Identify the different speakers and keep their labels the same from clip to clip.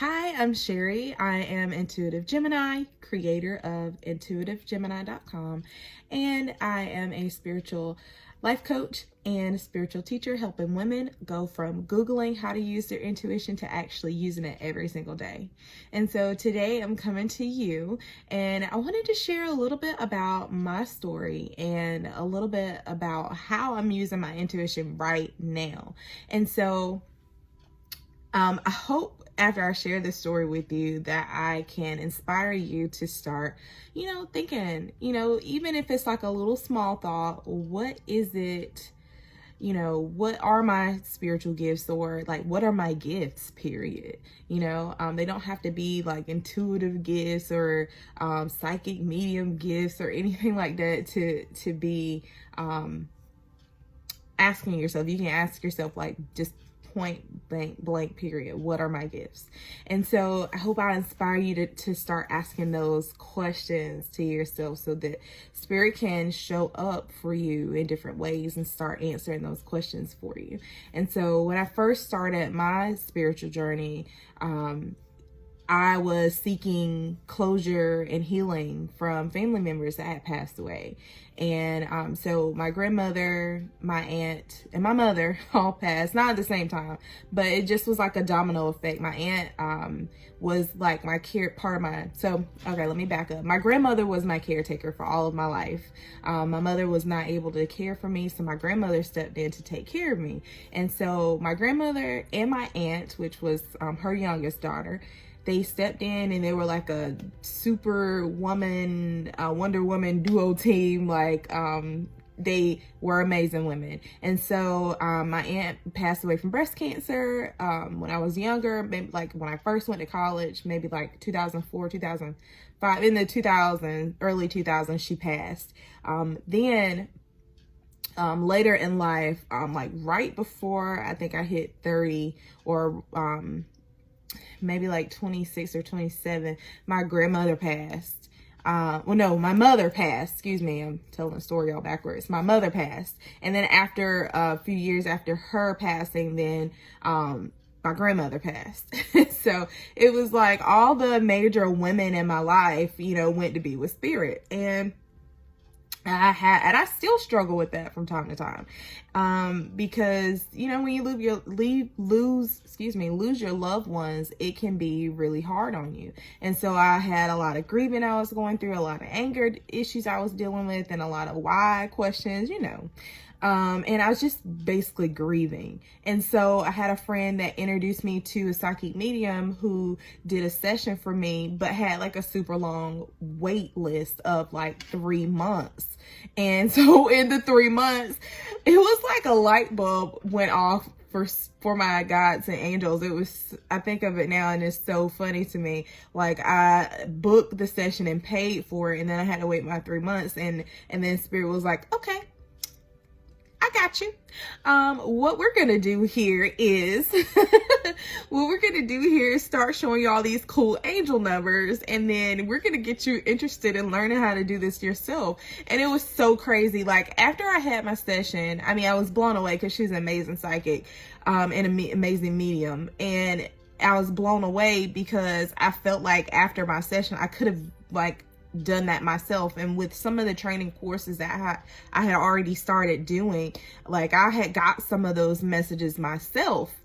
Speaker 1: Hi, I'm Sherry. I am Intuitive Gemini, creator of intuitivegemini.com, and I am a spiritual life coach and spiritual teacher helping women go from Googling how to use their intuition to actually using it every single day. And so today I'm coming to you and I wanted to share a little bit about my story and a little bit about how I'm using my intuition right now. And so I hope after I share this story with you that I can inspire you to start, thinking, even if it's like a little small thought, what is it, what are my spiritual gifts, or like, what are my gifts, period? They don't have to be like intuitive gifts or psychic medium gifts or anything like that to be asking yourself. You can ask yourself like just point blank period, what are my gifts? And so I hope I inspire you to start asking those questions to yourself so that spirit can show up for you in different ways and start answering those questions for you. And so when I first started my spiritual journey, I was seeking closure and healing from family members that had passed away. And so my grandmother, my aunt, and my mother all passed, not at the same time, but it just was like a domino effect. My aunt was like let me back up. My grandmother was my caretaker for all of my life. My mother was not able to care for me, so my grandmother stepped in to take care of me. And so my grandmother and my aunt, which was her youngest daughter, they stepped in and they were like a super woman, Wonder Woman duo team. They were amazing women. And so my aunt passed away from breast cancer when I was younger, maybe like when I first went to college, maybe like 2004, 2005, in the early 2000s, she passed. Then later in life, like right before I think I hit 30 or maybe like 26 or 27, my grandmother passed. My mother passed. Excuse me, I'm telling the story all backwards. My mother passed. And then after a few years after her passing, then my grandmother passed. So it was like all the major women in my life, went to be with spirit. And I still struggle with that from time to time, because when you lose your loved ones, it can be really hard on you. And so I had a lot of grieving I was going through, a lot of anger issues I was dealing with, and a lot of why questions, and I was just basically grieving. And so I had a friend that introduced me to a psychic medium who did a session for me, but had like a super long wait list of like 3 months. And so in the 3 months, it was like a light bulb went off for my guides and angels. I think of it now and it's so funny to me. Like I booked the session and paid for it, and then I had to wait my 3 months, and then spirit was like, okay, I got you. What we're going to do here is start showing you all these cool angel numbers, and then we're going to get you interested in learning how to do this yourself. And it was so crazy. Like after I had my session, I was blown away because she's an amazing psychic, and an amazing medium. And I was blown away because I felt like after my session, I could have done that myself. And with some of the training courses that I had already started doing, like I had got some of those messages myself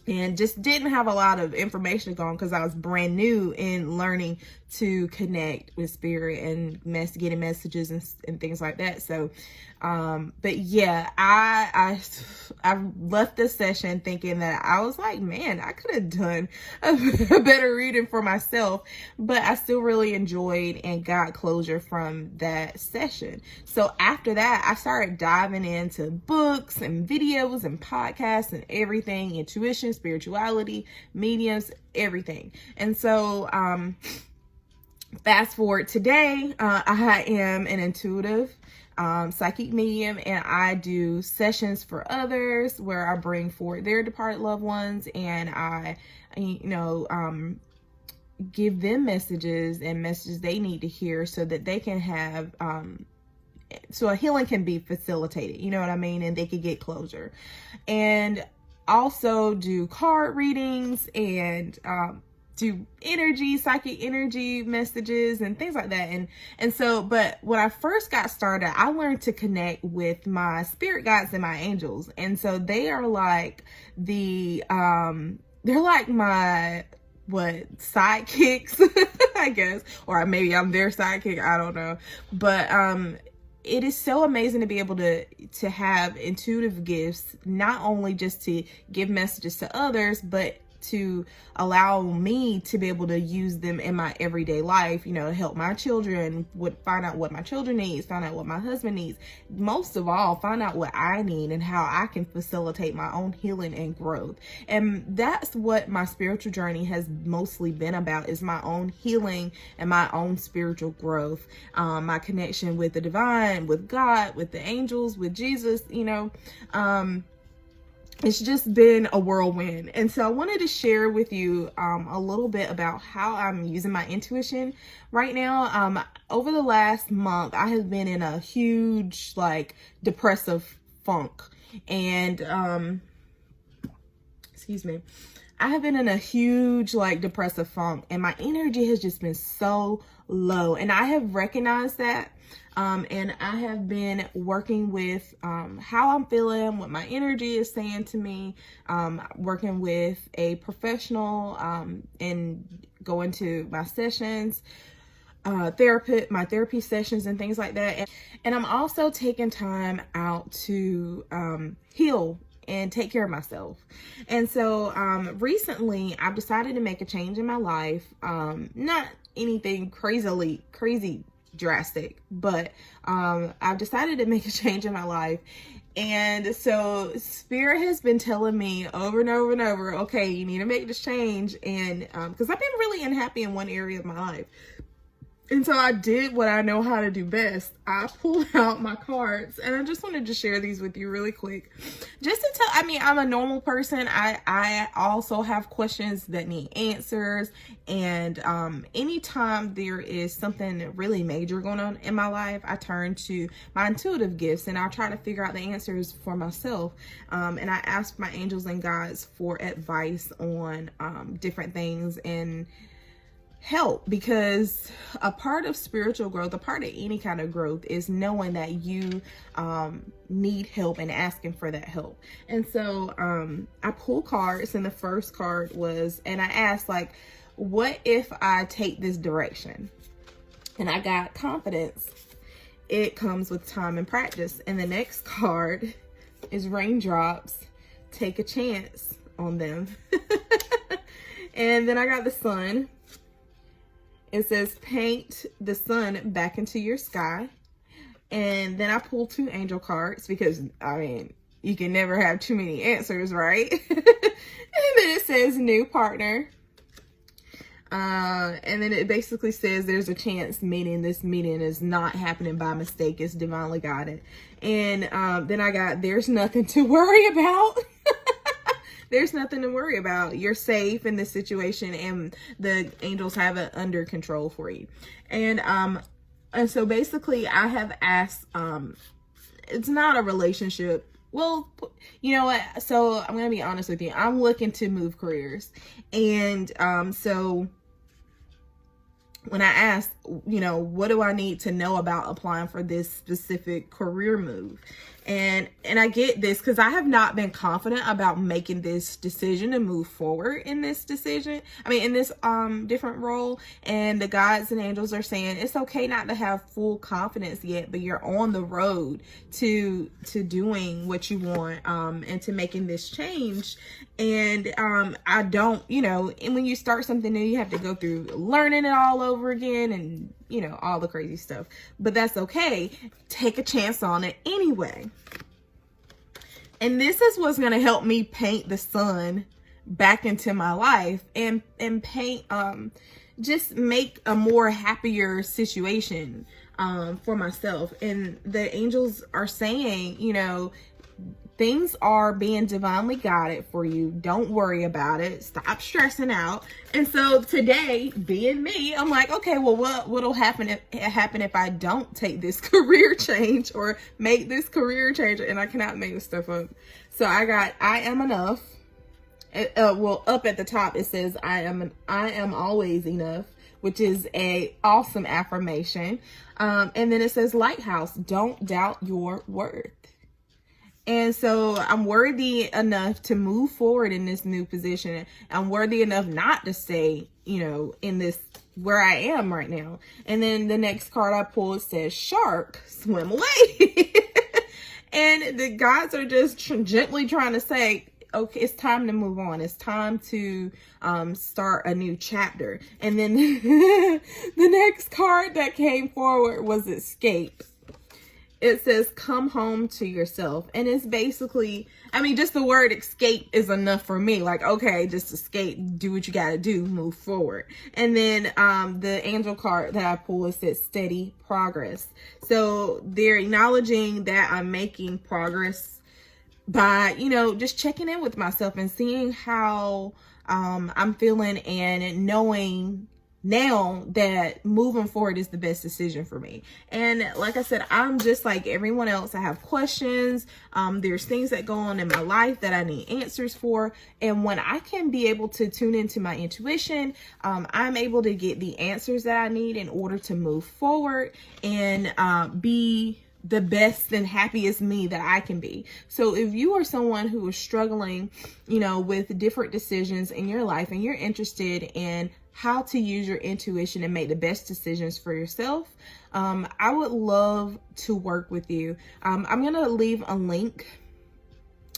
Speaker 1: and just didn't have a lot of information going because I was brand new in learning to connect with spirit and getting messages and things like that. So but yeah, I left this session thinking that I was like, man, I could have done a better reading for myself, but I still really enjoyed and got closure from that session. So after that, I started diving into books and videos and podcasts and everything, intuition, spirituality, mediums, everything. And so fast forward today, I am an intuitive psychic medium, and I do sessions for others where I bring forward their departed loved ones, and I give them messages they need to hear so that they can have so a healing can be facilitated, you know what I mean, and they can get closure. And also do card readings and do psychic energy messages and things like that. And so, but when I first got started, I learned to connect with my spirit guides and my angels. And so they are like they're like my sidekicks, I guess, or maybe I'm their sidekick, I don't know. But it is so amazing to be able to have intuitive gifts, not only just to give messages to others, but to allow me to be able to use them in my everyday life, you know, to help my children, find out what my children need, find out what my husband needs, most of all, find out what I need and how I can facilitate my own healing and growth. And that's what my spiritual journey has mostly been about, is my own healing and my own spiritual growth, my connection with the divine, with God, with the angels, with Jesus, you know. It's just been a whirlwind. And so I wanted to share with you a little bit about how I'm using my intuition right now. Over the last month, I have been in a huge, like, depressive funk. And, excuse me. I have been in a huge, like, depressive funk. And my energy has just been so low. And I have recognized that. And I have been working with how I'm feeling, what my energy is saying to me, working with a professional and going to my sessions, my therapy sessions and things like that. And I'm also taking time out to heal and take care of myself. And so recently I've decided to make a change in my life. Not anything crazy drastic, but I've decided to make a change in my life. And so Spirit has been telling me over and over and over, okay, you need to make this change. And because I've been really unhappy in one area of my life. And so I did what I know how to do best. I pulled out my cards, and I just wanted to share these with you really quick. Just to tell, I mean, I'm a normal person. I also have questions that need answers. And anytime there is something really major going on in my life, I turn to my intuitive gifts, and I'll try to figure out the answers for myself. And I ask my angels and guides for advice on different things and help, because a part of spiritual growth, a part of any kind of growth, is knowing that you need help and asking for that help. And so I pulled cards, and the first card was, and I asked, like, what if I take this direction? And I got confidence. It comes with time and practice. And the next card is raindrops. Take a chance on them. And then I got the sun. It says, paint the sun back into your sky. And then I pulled 2 angel cards, because, I mean, you can never have too many answers, right? And then it says, new partner. And then it basically says there's a chance, meaning this meeting is not happening by mistake. It's divinely guided. And then I got, there's nothing to worry about. There's nothing to worry about. You're safe in this situation, and the angels have it under control for you. And so basically I have asked, it's not a relationship. Well, you know what? So I'm going to be honest with you. I'm looking to move careers. And so when I asked, you know, what do I need to know about applying for this specific career move? And I get this because I have not been confident about making this decision to move forward in this decision. I mean, in this different role. And the guides and angels are saying it's okay not to have full confidence yet, but you're on the road to doing what you want and to making this change. And I don't, you know, and when you start something new, you have to go through learning it all over again and, you know, all the crazy stuff. But that's okay. Take a chance on it anyway. And this is what's going to help me paint the sun back into my life and paint, just make a more happier situation for myself. And the angels are saying, you know, things are being divinely guided for you. Don't worry about it. Stop stressing out. And so today, being me, I'm like, okay, well, what'll happen if I don't take this career change or make this career change? And I cannot make this stuff up. So I got I am enough. Well, up at the top it says I am always enough, which is a awesome affirmation. And then it says lighthouse, don't doubt your worth. And so I'm worthy enough to move forward in this new position. I'm worthy enough not to stay, in this where I am right now. And then the next card I pulled says shark, swim away. And the gods are just gently trying to say, okay, it's time to move on. It's time to start a new chapter. And then the next card that came forward was escape. It says, come home to yourself. And it's basically, just the word escape is enough for me. Like, okay, just escape, do what you got to do, move forward. And then the angel card that I pulled, it says steady progress. So they're acknowledging that I'm making progress by, just checking in with myself and seeing how I'm feeling and knowing now that moving forward is the best decision for me. And like I said, I'm just like everyone else. I have questions. There's things that go on in my life that I need answers for. And when I can be able to tune into my intuition, I'm able to get the answers that I need in order to move forward and be the best and happiest me that I can be. So if you are someone who is struggling, with different decisions in your life and you're interested in how to use your intuition and make the best decisions for yourself, I would love to work with you. I'm going to leave a link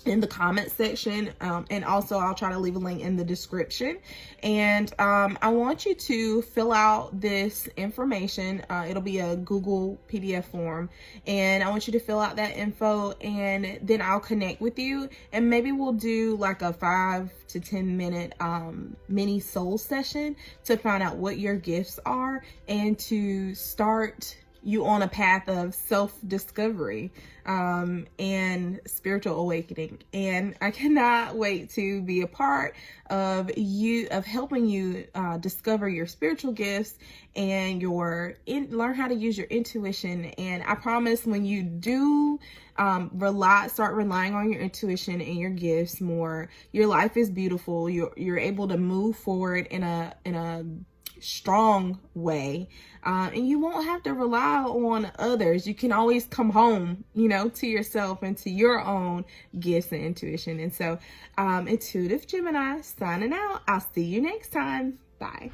Speaker 1: in the comment section, and also I'll try to leave a link in the description. And I want you to fill out this information. It'll be a Google PDF form, and I want you to fill out that info, and then I'll connect with you, and maybe we'll do like a 5 to 10 minute mini soul session to find out what your gifts are and to start you on a path of self-discovery and spiritual awakening. And I cannot wait to be a part of helping you discover your spiritual gifts and learn how to use your intuition. And I promise when you do start relying on your intuition and your gifts more, your life is beautiful. You're able to move forward in a strong way, and you won't have to rely on others. You can always come home, to yourself and to your own gifts and intuition. And so, Intuitive Gemini signing out. I'll see you next time. Bye.